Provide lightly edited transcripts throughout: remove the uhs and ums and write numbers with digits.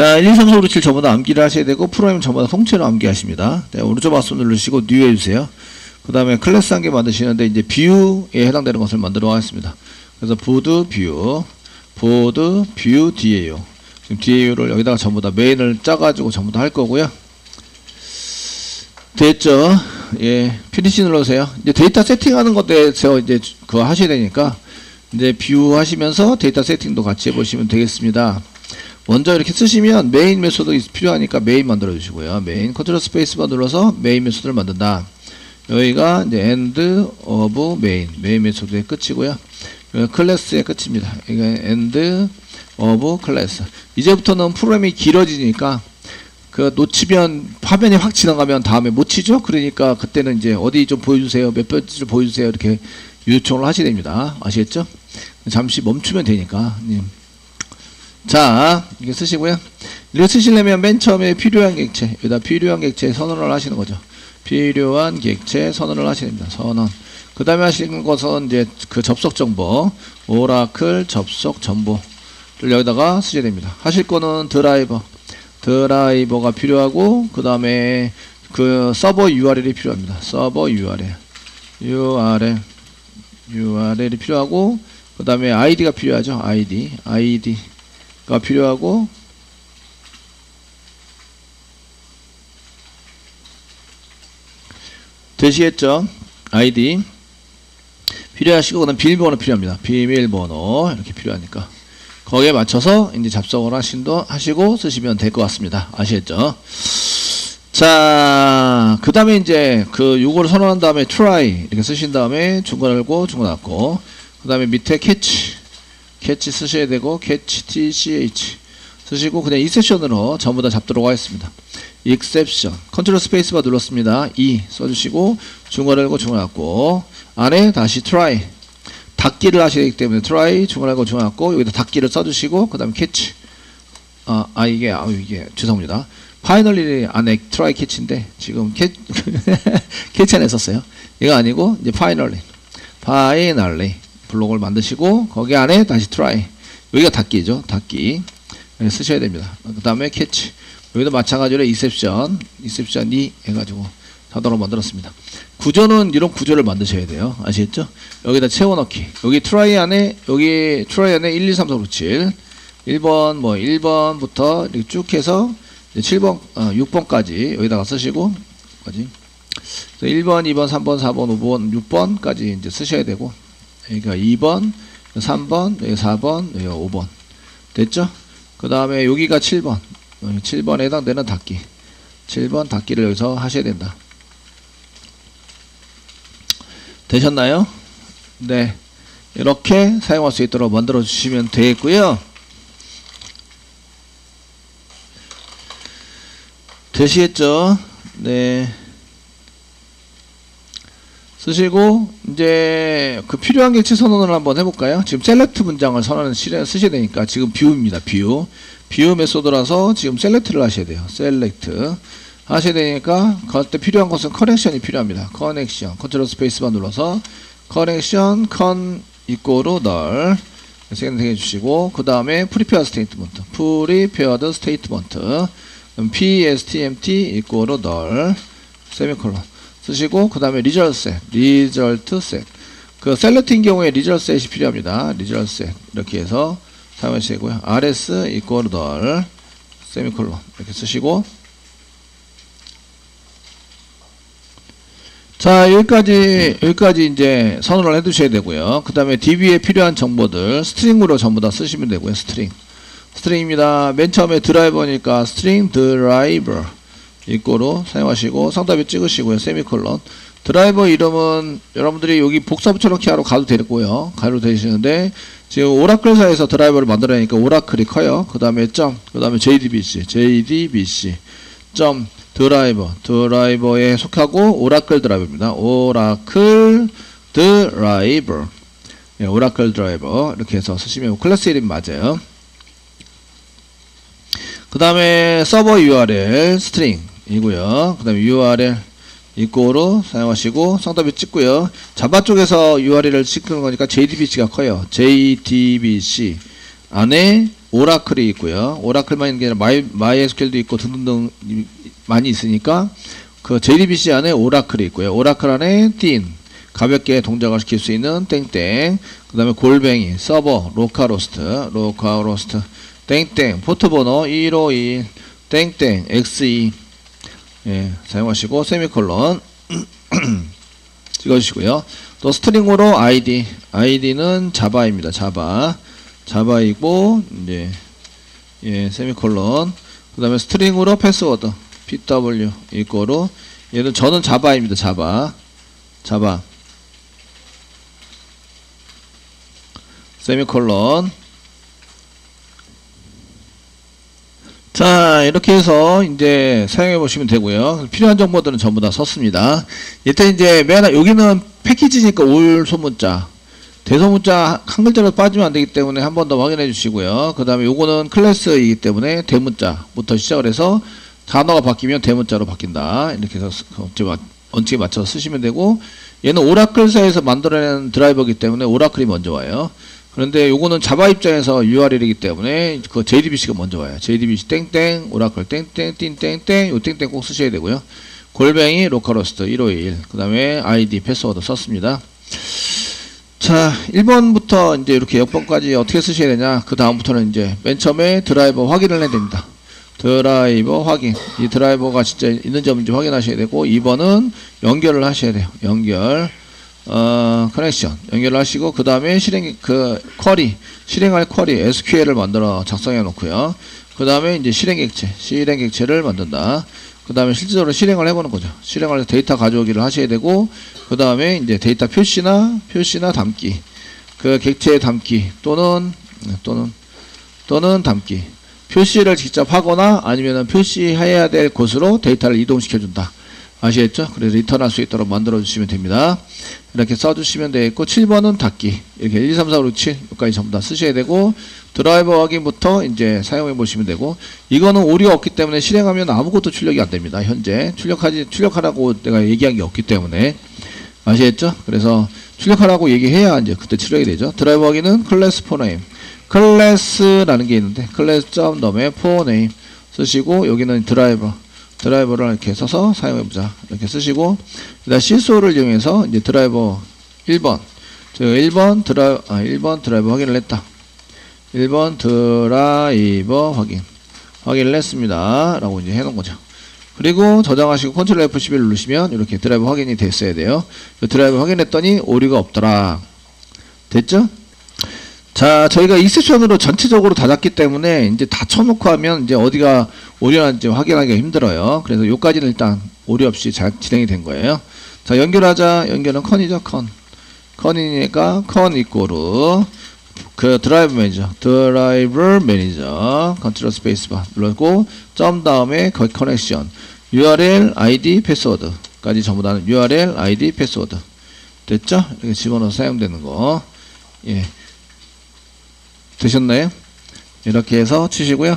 자, 1, 2, 3, 4, 5, 6, 7 전부 다 암기를 하셔야 되고, 프로그램 전부 다 통째로 암기하십니다. 네, 오른쪽 마우스 누르시고, 뉴 해주세요. 그 다음에 클래스 한 개 만드시는데, 이제 뷰에 해당되는 것을 만들어 하겠습니다. 그래서 보드 뷰 DAO. 지금 DAO를 여기다가 전부 다 메인을 짜가지고 전부 다 할 거고요. 됐죠? 예, 피니시 눌러주세요. 이제 데이터 세팅하는 것에 대해서 이제 그거 하셔야 되니까, 이제 뷰 하시면서 데이터 세팅도 같이 해보시면 되겠습니다. 먼저 이렇게 쓰시면 메인 메소드 필요하니까 메인 만들어 주시고요. 메인 컨트롤 스페이스바 눌러서 메인 메소드를 만든다. 여기가 이제 end of 메인 메소드의 끝이고요. 클래스의 끝입니다. 이거 end of class. 이제부터는 프로그램이 길어지니까 그 놓치면 화면이 확 지나가면 다음에 못 치죠. 그러니까 그때는 이제 어디 좀 보여주세요, 몇 페이지를 보여주세요 이렇게 요청을 하셔야 됩니다. 아시겠죠? 잠시 멈추면 되니까. 자, 이게 쓰시고요. 이렇게 쓰시려면 맨 처음에 필요한 객체, 여기다 필요한 객체 선언을 하시는 거죠. 필요한 객체 선언을 하셔야 됩니다. 선언. 그 다음에 하시는 것은 이제 그 접속 정보, 오라클 접속 정보를 여기다가 쓰셔야 됩니다. 하실 거는 드라이버가 필요하고, 그 다음에 그 서버 URL이 필요합니다. 서버 URL이 필요하고, 그 다음에 ID가 필요하죠. ID가 필요하고, 되시겠죠? ID 필요하시고, 그다음 비밀번호 필요합니다. 비밀번호 이렇게 필요하니까 거기에 맞춰서 이제 잡성을 하시고 쓰시면 될 것 같습니다. 아시겠죠? 자, 그 다음에 이제 그 요거를 선언한 다음에 try 이렇게 쓰신 다음에 중괄 열고 중괄 닫고, 그 다음에 밑에 catch 쓰셔야 되고, catch tch 쓰시고, 그냥 exception으로 전부 다 잡도록 하겠습니다. exception 컨트롤 스페이스바 눌렀습니다. E 써주시고 중괄 열고 중괄 닫고, 안에 다시 try 닫기를 하셔야 되기 때문에 try 중괄 열고 중괄 닫고, 여기다 닫기를 써주시고, 그 다음에 catch 이게 죄송합니다. finally 안에 try catch인데 지금 catch 안에 썼어요. 이거 아니고 이제 finally 블록을 만드시고, 거기 안에 다시 try, 여기가 닫기죠. 닫기 쓰셔야 됩니다. 그 다음에 catch, 여기도 마찬가지로 exception 2 해가지고 자동으로 만들었습니다. 구조는 이런 구조를 만드셔야 돼요. 아시겠죠? 여기다 채워넣기. 여기 try 안에 1, 2, 3, 4, 5, 7 1번부터 이렇게 쭉 해서 7번 6번까지 여기다가 쓰시고, 1번 2번 3번 4번 5번 6번까지 이제 쓰셔야 되고, 그러니까 2번 3번 4번 5번 됐죠? 그 다음에 여기가 7번에 해당되는 닫기, 7번 닫기를 여기서 하셔야 된다. 되셨나요? 네, 이렇게 사용할 수 있도록 만들어 주시면 되겠고요. 되시겠죠? 네, 쓰시고 이제 그 필요한 객체 선언을 한번 해볼까요? 지금 셀렉트 문장을 쓰셔야 되니까 지금 뷰입니다. 뷰 메소드라서 지금 셀렉트를 하셔야 돼요. 셀렉트 하셔야 되니까 그때 필요한 것은 커넥션이 필요합니다. 커넥션 컨트롤 스페이스바 눌러서 커넥션 컨 이꼬르 널 생성해 주시고, 그 다음에 프리페어드 스테이트먼트 pstmt 이꼬르 널 세미콜론 쓰시고, 그 다음에 리절트 셋 그 셀렉트인 경우에 리절트 셋이 필요합니다. 리절트 셋 이렇게 해서 사용하시고요. rs 이꼬르 널 세미콜론 이렇게 쓰시고, 자, 여기까지 이제 선언을 해 두셔야 되고요. 그 다음에 db에 필요한 정보들 스트링으로 전부 다 쓰시면 되고요. 스트링입니다. 맨 처음에 드라이버니까 스트링 드라이버 이꼬로 사용하시고, 상단에 찍으시고요. 세미콜론. 드라이버 이름은 여러분들이 여기 복사 붙여넣기 하러 가도 되고요. 가도 되시는데, 지금 오라클사에서 드라이버를 만들어내니까 오라클이 커요. 그 다음에 그 다음에 JDBC 드라이버에 속하고 오라클 드라이버입니다. 오라클 드라이버 이렇게 해서 쓰시면 클래스 이름 맞아요. 그 다음에 서버 URL 스트링이고요. 그 다음에 URL 이꼬로 사용하시고 상단에 찍고요. 자바 쪽에서 URL을 찍는 거니까 JDBC가 커요. JDBC 안에 오라클이 있고요. 오라클만 있는 게 아니라 MySQL도 있고 등등등 많이 있으니까 그 JDBC 안에 오라클이 있고요. 오라클 안에 틴 가볍게 동작을 시킬 수 있는 땡땡, 그 다음에 골뱅이 서버 로컬호스트 땡땡 포트번호 1521 땡땡 XE 예, 사용하시고 세미콜론 찍어주시고요. 또 스트링으로 id는 자바입니다. 자바이고 이제 예, 세미콜론, 그 다음에 스트링으로 패스워드 pw 이거로 얘는 저는 자바입니다. 자바 세미콜론. 자, 이렇게 해서 이제 사용해 보시면 되고요. 필요한 정보들은 전부 다 썼습니다. 일단 이제 여기는 패키지니까 올 소문자, 대소문자 한 글자로 빠지면 안 되기 때문에 한 번 더 확인해 주시고요. 그 다음에 요거는 클래스이기 때문에 대문자부터 시작을 해서 단어가 바뀌면 대문자로 바뀐다. 이렇게 해서 원칙에 맞춰서 쓰시면 되고, 얘는 오라클사에서 만들어낸 드라이버이기 때문에 오라클이 먼저 와요. 그런데 요거는 자바 입장에서 URL이기 때문에 그 JDBC가 먼저 와요. JDBC 땡땡 오라클 땡땡 띵땡땡 요 땡땡 꼭 쓰셔야 되고요. 골뱅이 로컬호스트 1521 그 다음에 ID 패스워드 썼습니다. 자, 1번부터 이제 이렇게 역번까지 어떻게 쓰셔야 되냐. 그 다음부터는 이제 맨 처음에 드라이버 확인을 해야 됩니다. 드라이버 확인, 이 드라이버가 진짜 있는지 없는지 확인하셔야 되고, 2번은 연결을 하셔야 돼요. 커넥션 연결을 하시고, 그 다음에 실행할 쿼리 SQL을 만들어 작성해 놓고요. 그 다음에 이제 실행객체를 만든다. 그 다음에 실질적으로 실행을 해보는 거죠. 실행을 해서 데이터 가져오기를 하셔야 되고, 그 다음에 이제 데이터 표시나 담기, 그 객체에 담기 또는 담기, 표시를 직접 하거나 아니면은 표시해야 될 곳으로 데이터를 이동시켜준다. 아시겠죠? 그래서 리턴할 수 있도록 만들어 주시면 됩니다. 이렇게 써주시면 되겠고, 7번은 닫기. 이렇게 1, 2, 3, 4, 5, 6, 7 여기까지 전부 다 쓰셔야 되고, 드라이버 확인부터 이제 사용해 보시면 되고, 이거는 오류가 없기 때문에 실행하면 아무것도 출력이 안 됩니다. 현재 출력하라고 내가 얘기한 게 없기 때문에. 아시겠죠? 그래서 출력하라고 얘기해야 이제 그때 출력이 되죠. 드라이버 확인은 클래스 포네임, 클래스라는 게 있는데 클래스.놈에 포네임 쓰시고, 여기는 드라이버를 이렇게 써서 사용해보자. 이렇게 쓰시고, 일단 시소를 이용해서 이제 드라이버 1번. 제가 1번 드라이버 확인을 했다. 1번 드라이버 확인을 했습니다. 라고 이제 해놓은 거죠. 그리고 저장하시고 컨트롤 F11 누르시면 이렇게 드라이버 확인이 됐어야 돼요. 드라이버 확인했더니 오류가 없더라. 됐죠? 자, 저희가 익셉션으로 전체적으로 닫았기 때문에 이제 다 쳐놓고 하면 이제 어디가 오류는지 확인하기가 힘들어요. 그래서 요까지는 일단 오류 없이 잘 진행이 된 거예요. 자, 연결하자. 연결은 컨이죠. 컨이니까 컨 이꼬르 그 드라이브 매니저 컨트롤 스페이스바 눌렀고, 점 다음에 커넥션 URL ID 패스워드까지 전부 다는 URL ID 패스워드 됐죠? 이렇게 집어넣어서 사용되는 거. 예. 되셨나요? 이렇게 해서 치시고요.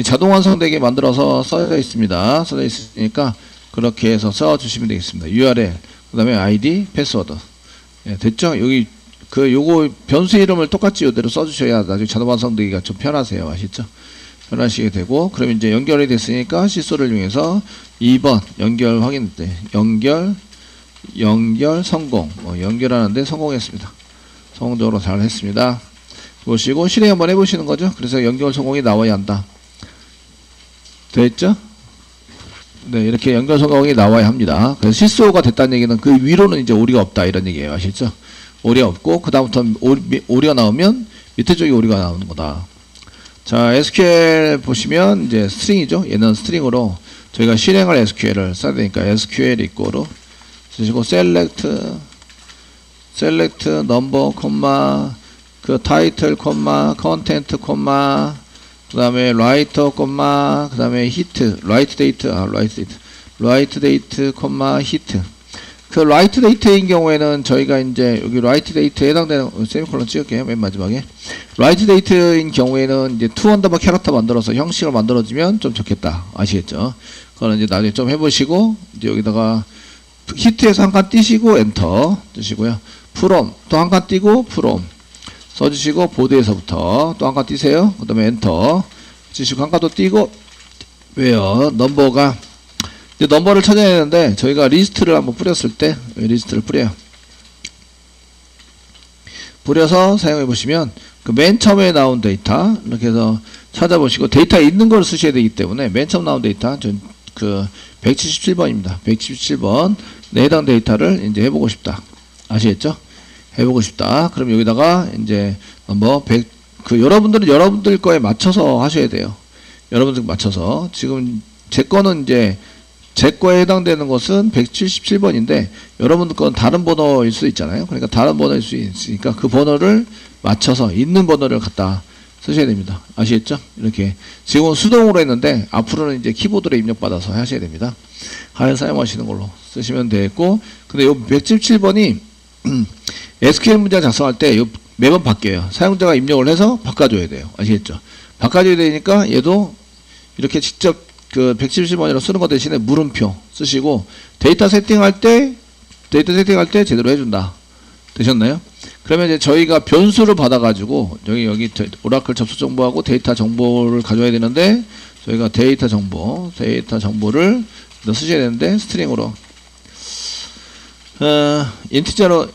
자동 완성되게 만들어서 써져 있습니다. 써져 있으니까 그렇게 해서 써주시면 되겠습니다. URL, 그 다음에 ID, 패스워드. 예, 됐죠? 여기 요거 변수 이름을 똑같이 이대로 써주셔야 나중에 자동 완성되기가 좀 편하세요. 아시죠? 편하시게 되고, 그럼 이제 연결이 됐으니까 시소를 이용해서 2번 연결 확인 때 연결 성공. 연결하는데 성공했습니다. 성공적으로 잘 했습니다. 보시고 실행 한번 해보시는 거죠. 그래서 연결 성공이 나와야 한다. 됐죠? 네, 이렇게 연결 성공이 나와야 합니다. 그래서 실수가 됐다는 얘기는 그 위로는 이제 오류가 없다 이런 얘기예요. 아시죠? 오류가 없고, 그 다음부터 오류가 나오면 밑에 쪽에 오류가 나오는 거다. 자, SQL 보시면 이제 스트링이죠. 얘는 스트링으로 저희가 실행할 SQL을 써야 되니까 SQL 이꼬로 쓰시고 select number, 그 타이틀, 컨텐트, 그 다음에 라이터, 그 다음에 히트, 라이트 데이트, 히트. 그 라이트 데이트인 경우에는 저희가 이제 여기 라이트 데이트에 해당되는 세미콜론 찍을게요. 맨 마지막에. 라이트 데이트인 경우에는 이제 투 언더바 캐릭터 만들어서 형식을 만들어주면 좀 좋겠다. 아시겠죠? 그거는 이제 나중에 좀 해보시고, 이제 여기다가 히트에서 한 칸 띄시고 엔터 뜨시고요. 프롬 또 한 칸 띄고 프롬 써주시고 보드에서부터 또 한 칸 띄세요. 그 다음에 엔터 치시고 한 칸 더 띄고 왜요? 넘버가 이제 넘버를 찾아야 되는데 저희가 리스트를 한번 뿌렸을 때 리스트를 뿌려요. 뿌려서 사용해 보시면 그 맨 처음에 나온 데이터 이렇게 해서 찾아보시고 데이터에 있는 걸 쓰셔야 되기 때문에 맨 처음 나온 데이터 그 177번입니다. 177번 해당 데이터를 이제 해보고 싶다. 아시겠죠? 해보고 싶다. 그럼 여기다가 이제 넘버 100 그 여러분들은 여러분들 거에 맞춰서 하셔야 돼요. 여러분들 맞춰서 지금 제 거는 이제 제 거에 해당되는 것은 177번인데 여러분들 건 다른 번호일 수 있잖아요. 그러니까 다른 번호일 수 있으니까 그 번호를 맞춰서 있는 번호를 갖다 쓰셔야 됩니다. 아시겠죠? 이렇게 지금은 수동으로 했는데 앞으로는 이제 키보드로 입력받아서 하셔야 됩니다. 하여 사용하시는 걸로 쓰시면 되겠고 근데 요 177번이 SQL 문장 작성할 때 매번 바뀌어요. 사용자가 입력을 해서 바꿔줘야 돼요. 아시겠죠? 바꿔줘야 되니까 얘도 이렇게 직접 그 177번이라고 쓰는 것 대신에 물음표 쓰시고 데이터 세팅할 때 제대로 해준다. 되셨나요? 그러면 이제 저희가 변수를 받아가지고 여기 오라클 접수 정보하고 데이터 정보를 가져야 되는데 저희가 데이터 정보를 쓰셔야 되는데 스트링으로 인티저로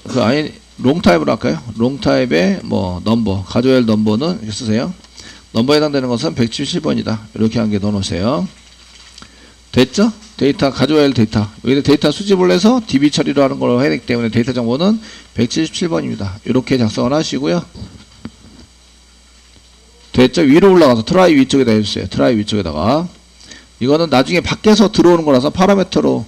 롱타입으로 할까요? 롱타입의 뭐 넘버 가져야 할 넘버는 이렇게 쓰세요. 넘버에 해당되는 것은 177번이다. 이렇게 한 개 넣어놓으세요. 됐죠? 데이터 가져야 할 데이터 여기다 데이터 수집을 해서 DB 처리를 하는 걸로 해야 되기 때문에 데이터 정보는 177번입니다. 이렇게 작성을 하시고요. 됐죠? 위로 올라가서 트라이 위쪽에다 해주세요. 트라이 위쪽에다가 이거는 나중에 밖에서 들어오는 거라서 파라미터로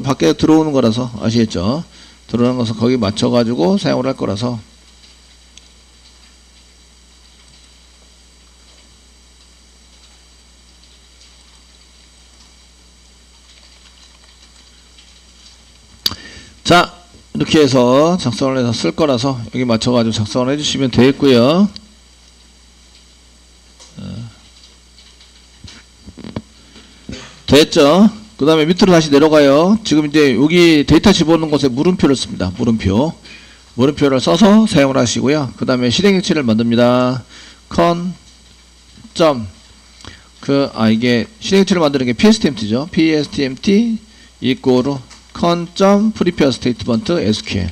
밖에서 들어오는 거라서 아시겠죠? 들어오는 것은 거기 맞춰가지고 사용을 할 거라서 자 이렇게 해서 작성을 해서 쓸 거라서 여기 맞춰가지고 작성을 해주시면 되겠고요. 됐죠? 그 다음에 밑으로 다시 내려가요. 지금 이제 여기 데이터 집어넣는 곳에 물음표를 씁니다. 물음표를 써서 사용을 하시고요. 그 다음에 실행일치를 만듭니다. 이게 실행일치를 만드는 게 PSTMT죠. PSTMT 이꼬로 con.prepare statement SQL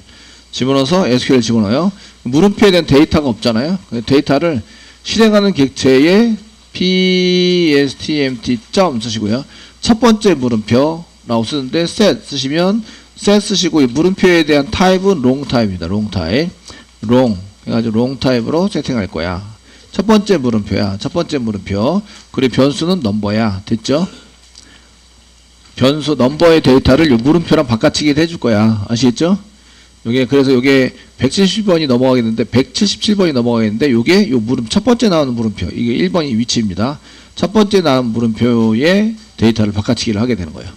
집어넣어서 SQL 집어넣어요. 물음표에 대한 데이터가 없잖아요. 데이터를 실행하는 객체에 PSTMT 쓰시고요. 첫 번째 물음표라고 쓰는데 set 쓰시면 set 쓰시고 이 물음표에 대한 타입은 long 타입입니다. long 해가지고 long 타입으로 세팅할 거야. 첫 번째 물음표야. 첫 번째 물음표. 그리고 변수는 넘버야. 됐죠? 변수 넘버의 데이터를 요 물음표랑 바꿔치기 해줄 거야. 아시겠죠? 그래서 요게 170번이 넘어가겠는데 177번이 넘어가겠는데 요게 요 첫 번째 나오는 물음표 이게 1번이 위치입니다. 첫 번째 나온 물음표의 데이터를 바꿔치기를 하게 되는 거예요.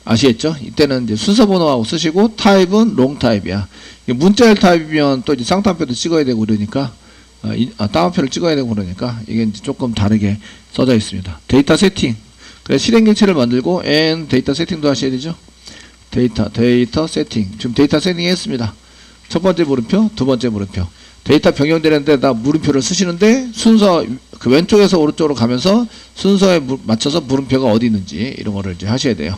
아시겠죠? 이때는 이제 순서 번호하고 쓰시고 타입은 롱 타입이야. 문자열 타입이면 또 이제 쌍따옴표도 찍어야 되고 그러니까 따옴표를 찍어야 되고 그러니까 이게 이제 조금 다르게 써져 있습니다. 데이터 세팅. 그래서 실행객체를 만들고 데이터 세팅도 하셔야 되죠. 데이터 세팅. 지금 데이터 세팅 했습니다. 첫 번째 물음표, 두 번째 물음표. 데이터 변경되는데 다 물음표를 쓰시는데 순서 그 왼쪽에서 오른쪽으로 가면서 순서에 맞춰서 물음표가 어디 있는지 이런 거를 이제 하셔야 돼요.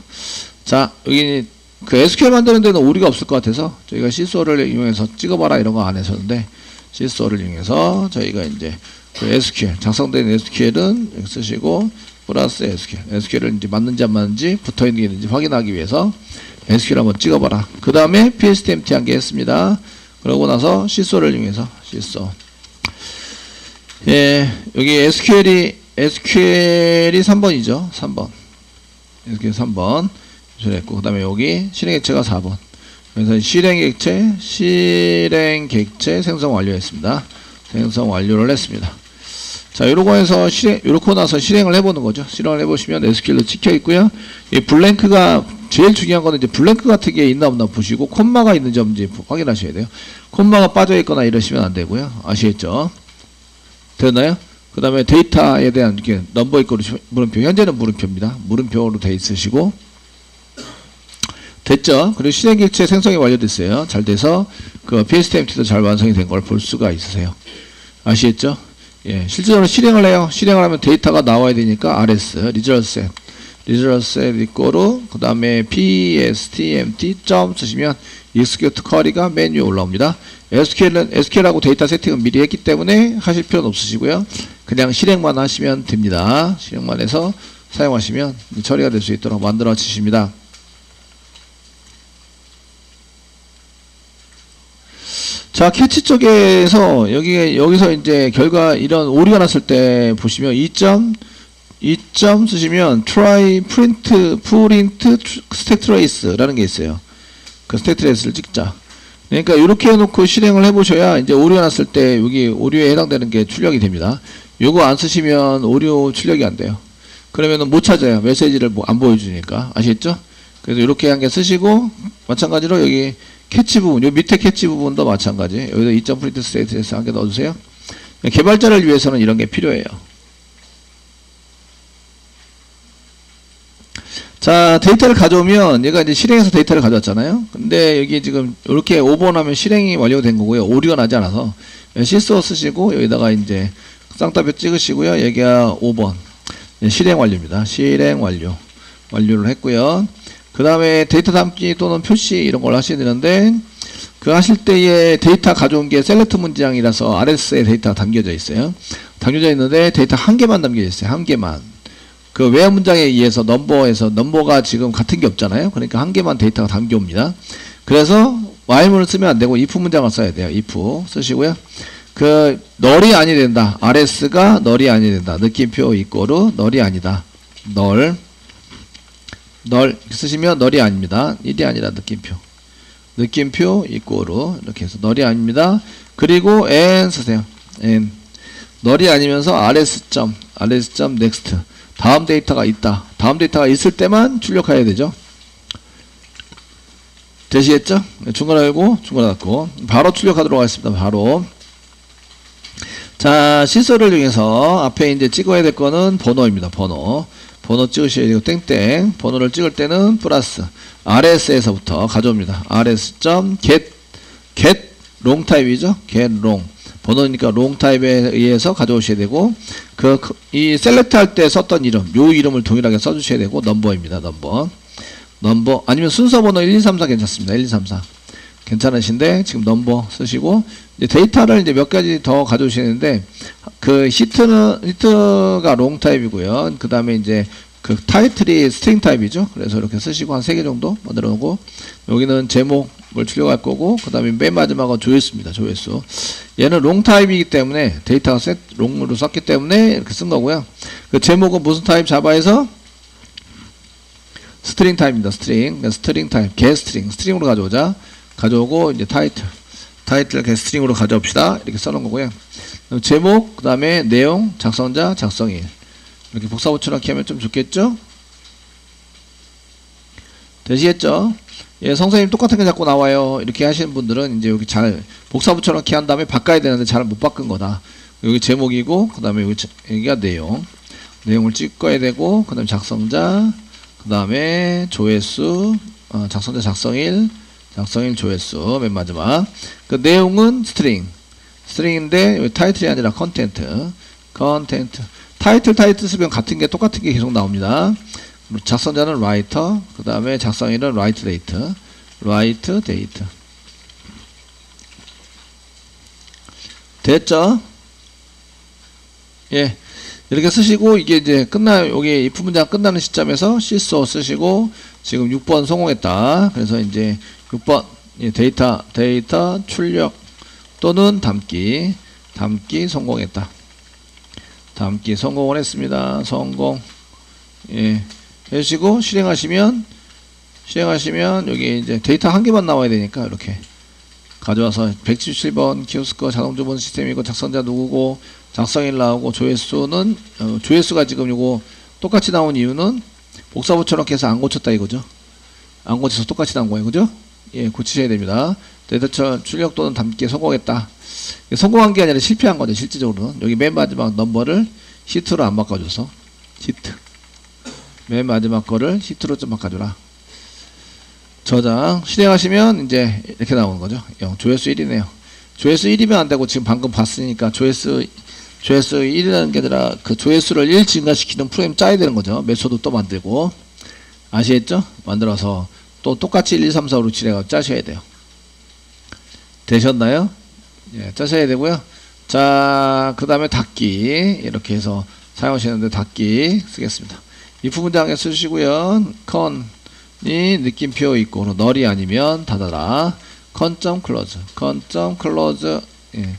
자, 여기 그 SQL 만드는 데는 오류가 없을 것 같아서 저희가 시소를 이용해서 찍어봐라 이런 거 안 했었는데 시소를 이용해서 저희가 이제 그 SQL 작성된 SQL은 여기 쓰시고 플러스 SQL을 이제 맞는지 안 맞는지 붙어 있는 게 있는지 확인하기 위해서 SQL 한번 찍어봐라. 그 다음에 PSTMT 한 개 했습니다. 그러고 나서 시소를 이용해서 시소. 예, 여기 SQL이 3번이죠. 3번. SQL 3번. 했고, 그 다음에 여기 실행객체가 4번. 그래서 실행객체 생성 완료했습니다. 생성 완료를 했습니다. 자, 요러고 해서 요렇게 나서 실행을 해보는 거죠. 실행을 해보시면 SQL로 찍혀 있고요. 이 블랭크가 제일 중요한 거는 이제 블랭크 같은 게 있나 없나 보시고 콤마가 있는지 없는지 확인하셔야 돼요. 콤마가 빠져 있거나 이러시면 안 되고요. 아시겠죠? 됐나요? 그 다음에 데이터에 대한 이렇게 넘버 있고 물음표, 현재는 물음표입니다. 물음표로 돼 있으시고 됐죠? 그리고 실행객체 생성이 완료됐어요. 잘 돼서 그 PSTMT도 잘 완성이 된 걸 볼 수가 있으세요. 아시겠죠? 예, 실제로 실행을 해요. 실행을 하면 데이터가 나와야 되니까 RS, result set 이꼬르 그 다음에 PSTMT 점 쓰시면 execute query가 맨 위에 올라옵니다. SQL하고 데이터 세팅은 미리 했기 때문에 하실 필요는 없으시고요. 그냥 실행만 하시면 됩니다. 실행만 해서 사용하시면 처리가 될 수 있도록 만들어 주십니다. 자, 캐치 쪽에서 여기서 이제 결과 이런 오류가 났을 때 보시면 2점 쓰시면 try print stack trace라는 게 있어요. 그 stack trace를 찍자. 그러니까 이렇게 해놓고 실행을 해보셔야 이제 오류가 났을 때 여기 오류에 해당되는 게 출력이 됩니다. 요거 안 쓰시면 오류 출력이 안 돼요. 그러면은 못 찾아요. 메시지를 안 보여주니까. 아시겠죠? 그래서 이렇게 한 개 쓰시고 마찬가지로 여기 캐치 부분, 요 밑에 캐치 부분도 마찬가지. 여기다 2점 프린트 스테이트에서 한 개 넣어주세요. 개발자를 위해서는 이런 게 필요해요. 자, 데이터를 가져오면 얘가 이제 실행해서 데이터를 가져왔잖아요. 근데 여기 지금 이렇게 5번 하면 실행이 완료된 거고요. 오류가 나지 않아서 실수 쓰시고 여기다가 이제 쌍따옴표 찍으시고요. 여기가 5번 실행 완료입니다. 실행 완료를 했고요. 그 다음에 데이터 담기 또는 표시 이런 걸 하셔야 되는데 그 하실 때에 데이터 가져온 게 셀렉트 문장이라서 RS에 데이터가 담겨져 있어요. 담겨져 있는데 데이터 한 개만 담겨져 있어요. 한 개만. 그 외화 문장에 의해서 넘버가 지금 같은 게 없잖아요. 그러니까 한 개만 데이터가 담겨옵니다. 그래서 while문을 쓰면 안 되고 if 문장을 써야 돼요. if 쓰시고요. 그 널이 아니 된다. RS가 널이 아니 된다. 느낌표 이꼬르 널이 아니다. 널 쓰시면 널이 아닙니다. 1이 아니라 느낌표 이꼬르 이렇게 해서 널이 아닙니다. 그리고 and 쓰세요. and 널이 아니면서 rs.next 다음 데이터가 있다. 다음 데이터가 있을 때만 출력해야 되죠. 되시겠죠? 중괄호 열고 중괄호 닫고 바로 출력하도록 하겠습니다. 바로. 자, 시소를 이용해서 앞에 이제 찍어야 될 거는 번호입니다. 번호 찍으셔야 되고 땡땡 번호를 찍을 때는 플러스 RS에서부터 가져옵니다. rs.get long 타입이죠. get long 번호니까 long 타입에 의해서 가져오셔야 되고 이 셀렉트 할 때 썼던 이름 요 이름을 동일하게 써주셔야 되고 넘버입니다. 넘버 아니면 순서 번호 1, 2, 3, 4 괜찮습니다. 1, 2, 3, 4 괜찮으신데 지금 넘버 쓰시고 이제 데이터를 이제 몇 가지 더 가져오시는데 그 히트가 롱 타입이고요. 그 다음에 이제 그 타이틀이 스트링 타입이죠. 그래서 이렇게 쓰시고 한 3개 정도 만들어 놓고 여기는 제목을 출력할 거고 그 다음에 맨 마지막은 조회수입니다. 조회수. 얘는 롱 타입이기 때문에 데이터가 롱으로 썼기 때문에 이렇게 쓴 거고요. 그 제목은 무슨 타입 자바에서 스트링 타입입니다. 스트링 타입 스트링으로 가져오고 이제 타이틀 게스트링으로 가져옵시다. 이렇게 써놓은 거고요. 제목, 그 다음에 내용, 작성자, 작성일 이렇게 복사붙여넣기 하면 좀 좋겠죠? 되시겠죠? 예, 성선생님 똑같은 게 자꾸 나와요. 이렇게 하시는 분들은 이제 여기 잘 복사붙여넣기 한 다음에 바꿔야 되는데 잘 못 바꾼 거다. 여기 제목이고 그 다음에 여기가 내용을 찍어야 되고 그 다음에 작성자, 그 다음에 조회수, 작성자, 작성일 조회수 맨 마지막. 그 내용은 스트링인데 타이틀이 아니라 컨텐트. 타이틀 쓰면 똑같은 게 계속 나옵니다. 작성자는 라이터, 그 다음에 작성일은 라이트 데이트. 됐죠? 예. 이렇게 쓰시고 이게 이제 여기 if 문장 끝나는 시점에서 실소 쓰시고 지금 6번 성공했다. 그래서 이제 6번 데이터 출력 또는 담기 성공했다. 담기 성공을 했습니다. 성공. 예. 해주시고 실행하시면 여기 이제 데이터 한 개만 나와야 되니까 이렇게 가져와서 177번 키오스크 자동주문 시스템이고 작성자 누구고 작성일 나오고 조회수는 조회수가 지금 요거 똑같이 나온 이유는 복사붙여넣기 해서 안 고쳤다 이거죠. 안 고쳐서 똑같이 나온 거예요. 그죠? 예, 고치셔야 됩니다. 데이터 출력 또는 담기에 성공했다. 성공한 게 아니라 실패한 거죠. 실질적으로는 여기 맨 마지막 넘버를 시트로 안 바꿔줘서 시트 맨 마지막 거를 시트로 좀 바꿔줘라. 저장 실행하시면 이제 이렇게 나오는 거죠. 조회수 1이네요. 조회수 1이면 안 되고 지금 방금 봤으니까 조회수 1이라는 게 아니라 그 조회수를 1 증가시키는 프로그램 짜야 되는 거죠. 메소드 또 만들고. 아시겠죠? 만들어서 또 똑같이 1, 2, 3, 4, 5, 6, 7 해가지고 짜셔야 돼요. 되셨나요? 예, 짜셔야 되고요. 자, 그 다음에 닫기. 이렇게 해서 사용하시는데 닫기 쓰겠습니다. if 문장에 쓰시고요. con이 느낌표 있고 널이 아니면 닫아라. con.close 예,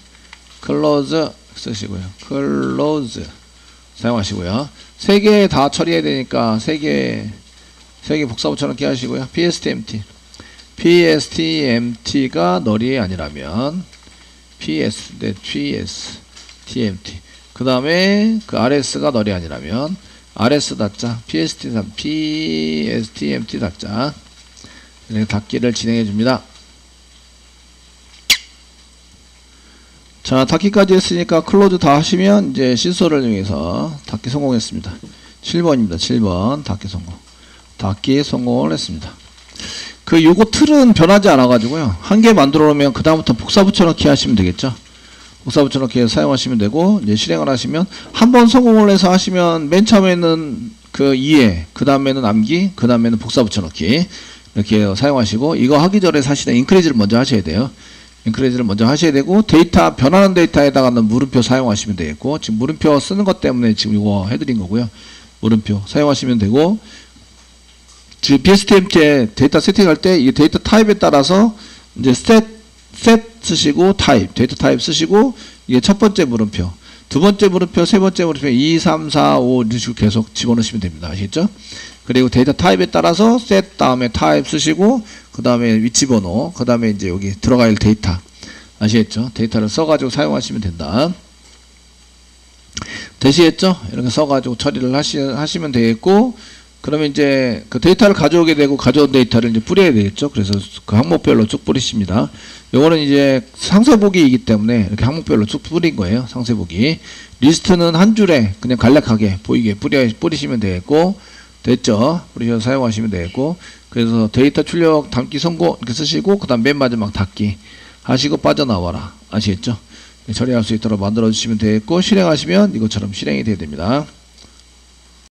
close 쓰시고요. close 사용하시고요. 3개 다 처리해야 되니까 3개 복사부처럼 하시고요. pstempty가 널이 아니라면 pstempty 그 다음에 그 rs가 널이 아니라면 rs 닫자. pstempty 닫자. 이렇게 닫기를 진행해 줍니다. 자, 닫기까지 했으니까 클로즈 다 하시면 이제 시소를 이용해서 닫기 성공했습니다. 7번입니다. 7번 닫기 성공. 닫기 성공을 했습니다. 요거 틀은 변하지 않아 가지고요. 한 개 만들어 놓으면 그 다음부터 복사 붙여넣기 하시면 되겠죠. 복사 붙여넣기 해서 사용하시면 되고, 이제 실행을 하시면 한번 성공을 해서 하시면 맨 처음에는 그 이해, 그 다음에는 암기, 그 다음에는 복사 붙여넣기 이렇게 사용하시고, 이거 하기 전에 사실은 인크리즈를 먼저 하셔야 돼요. 인크리즈를 먼저 하셔야 되고, 데이터 변하는 데이터에다가는 물음표 사용하시면 되겠고, 지금 물음표 쓰는 것 때문에 지금 이거 해드린 거고요. 물음표 사용하시면 되고, 지금 pstempty에 데이터 세팅할 때 이 데이터 타입에 따라서 이제 set 쓰시고 타입, 데이터 타입 쓰시고, 이게 첫 번째 물음표, 두 번째 물음표, 세 번째 물음표 2, 3, 4, 5 이런 식으로 계속 집어넣으시면 됩니다. 아시겠죠? 그리고 데이터 타입에 따라서 set 다음에 타입 쓰시고, 그 다음에 위치 번호, 그 다음에 이제 여기 들어갈 데이터. 아시겠죠? 데이터를 써가지고 사용하시면 된다. 되시겠죠? 이렇게 써가지고 처리를 하시면 되겠고, 그러면 이제 그 데이터를 가져오게 되고 가져온 데이터를 이제 뿌려야 되겠죠. 그래서 그 항목별로 쭉 뿌리십니다. 요거는 이제 상세보기이기 때문에 이렇게 항목별로 쭉 뿌린 거예요. 상세보기. 리스트는 한 줄에 그냥 간략하게 보이게 뿌리시면 되겠고, 됐죠? 뿌리셔서 사용하시면 되겠고, 그래서 데이터 출력 담기 성공 이렇게 쓰시고, 그 다음 맨 마지막 닫기 하시고 빠져나와라. 아시겠죠? 처리할 수 있도록 만들어 주시면 되겠고, 실행하시면 이것처럼 실행이 되어야 됩니다.